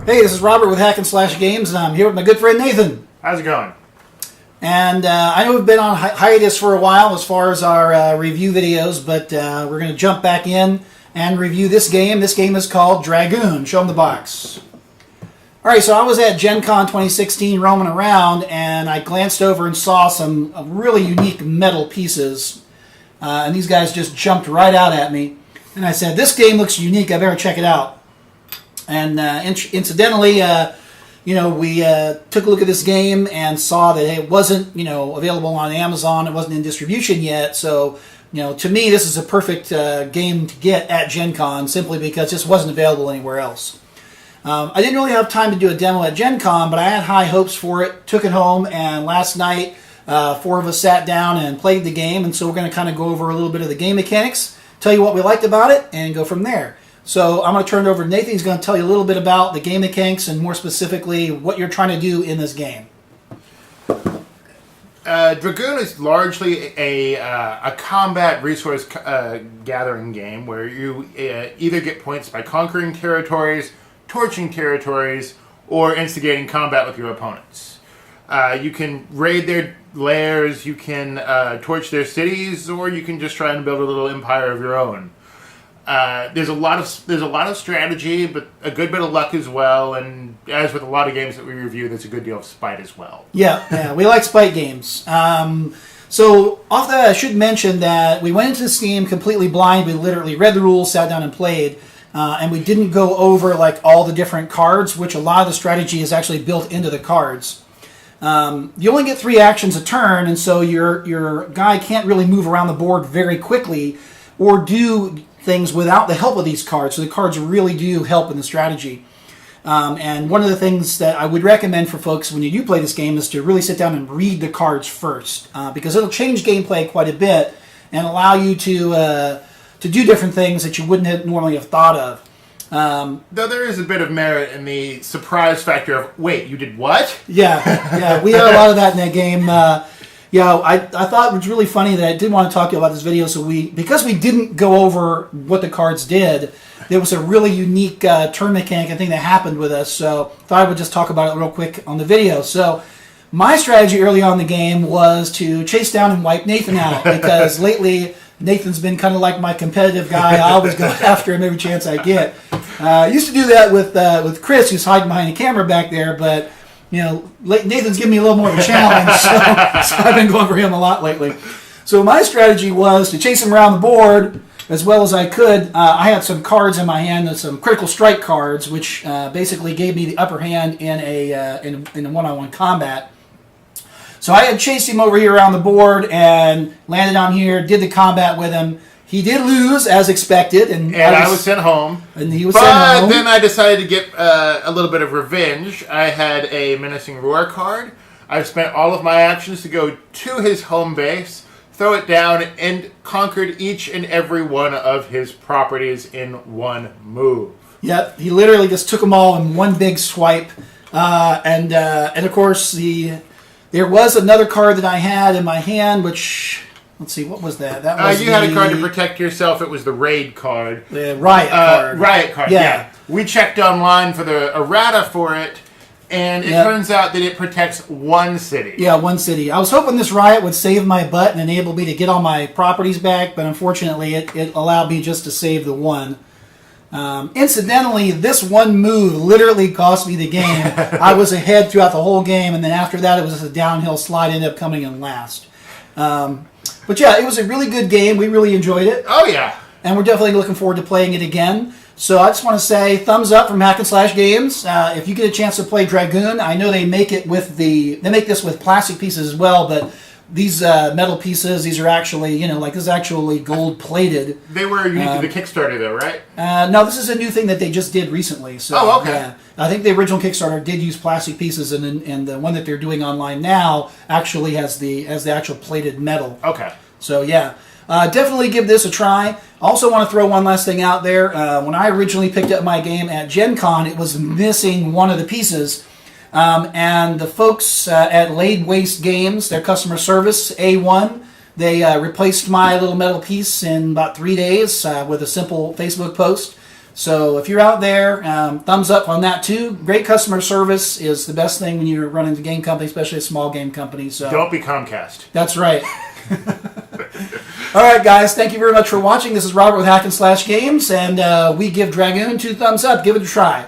Hey, this is Robert with Hack and Slash Games, and I'm here with my good friend Nathan. How's it going? And I know we've been on hiatus for a while as far as our review videos, but we're going to jump back in and review this game. This game is called Dragoon. Show them the box. All right, so I was at Gen Con 2016 roaming around, and I glanced over and saw some really unique metal pieces. And these guys just jumped right out at me. And I said, this game looks unique. I better check it out. And incidentally, we took a look at this game and saw that it wasn't, available on Amazon. It wasn't in distribution yet. So, to me, this is a perfect game to get at Gen Con simply because this wasn't available anywhere else. I didn't really have time to do a demo at Gen Con, but I had high hopes for it. Took it home, and last night, 4 of us sat down and played the game. And so we're going to kind of go over a little bit of the game mechanics, tell you what we liked about it, and go from there. So I'm going to turn it over to Nathan. He's going to tell you a little bit about the game mechanics and more specifically what you're trying to do in this game. Dragoon is largely a combat resource gathering game where you either get points by conquering territories, torching territories, or instigating combat with your opponents. You can raid their lairs, you can torch their cities, or you can just try and build a little empire of your own. There's a lot of strategy, but a good bit of luck as well. And as with a lot of games that we review, there's a good deal of spite as well. Yeah, we like spite games. So off that, I should mention that we went into this game completely blind. We literally read the rules, sat down and played, and we didn't go over like all the different cards, which a lot of the strategy is actually built into the cards. You only get 3 actions a turn, and so your guy can't really move around the board very quickly or do things without the help of these cards. So the cards really do help in the strategy. And one of the things that I would recommend for folks when you do play this game is to really sit down and read the cards first, because it'll change gameplay quite a bit and allow you to do different things that you wouldn't normally have thought of. Though there is a bit of merit in the surprise factor of, wait, you did what? Yeah, we had a lot of that in that game. I thought it was really funny that I did want to talk to you about this video. So because we didn't go over what the cards did, there was a really unique turn mechanic and thing that happened with us. So I thought I would just talk about it real quick on the video. So my strategy early on in the game was to chase down and wipe Nathan out, because lately Nathan's been kind of like my competitive guy. I always go after him every chance I get. I used to do that with Chris, who's hiding behind the camera back there, but Nathan's giving me a little more of a challenge, so I've been going for him a lot lately. So my strategy was to chase him around the board as well as I could. I had some cards in my hand, some critical strike cards, which basically gave me the upper hand in a one-on-one combat. So I had chased him over here around the board and landed on here, did the combat with him. He did lose, as expected. And I was sent home. And he was sent home. But then I decided to get a little bit of revenge. I had a Menacing Roar card. I've spent all of my actions to go to his home base, throw it down, and conquered each and every one of his properties in one move. Yep, he literally just took them all in one big swipe. And of course, there was another card that I had in my hand, which... Let's see, what was that? That was you had a card to protect yourself. It was the raid card. The riot card. Riot card, yeah. We checked online for the errata for it, and it turns out that it protects one city. Yeah, one city. I was hoping this riot would save my butt and enable me to get all my properties back, but unfortunately it allowed me just to save the one. Incidentally, this one move literally cost me the game. I was ahead throughout the whole game, and then after that it was just a downhill slide. Ended up coming in last. But yeah, it was a really good game. We really enjoyed it. Oh, yeah. And we're definitely looking forward to playing it again. So I just want to say thumbs up from Hack and Slash Games. If you get a chance to play Dragoon, I know they make it with they make this with plastic pieces as well, but these metal pieces, these are actually, this is actually gold plated. They were unique to the Kickstarter though, right? No, this is a new thing that they just did recently. So, okay. Yeah. I think the original Kickstarter did use plastic pieces, and the one that they're doing online now actually has the actual plated metal. Okay. So yeah, definitely give this a try. Also want to throw one last thing out there. When I originally picked up my game at Gen Con, it was missing one of the pieces. And the folks at Laid Waste Games, their customer service, A1, they replaced my little metal piece in about 3 days with a simple Facebook post. So if you're out there, thumbs up on that too. Great customer service is the best thing when you're running a game company, especially a small game company. So Don't be Comcast. that's right. All right, guys. Thank you very much for watching. This is Robert with Hack and Slash Games, and we give Dragoon 2 thumbs up. Give it a try.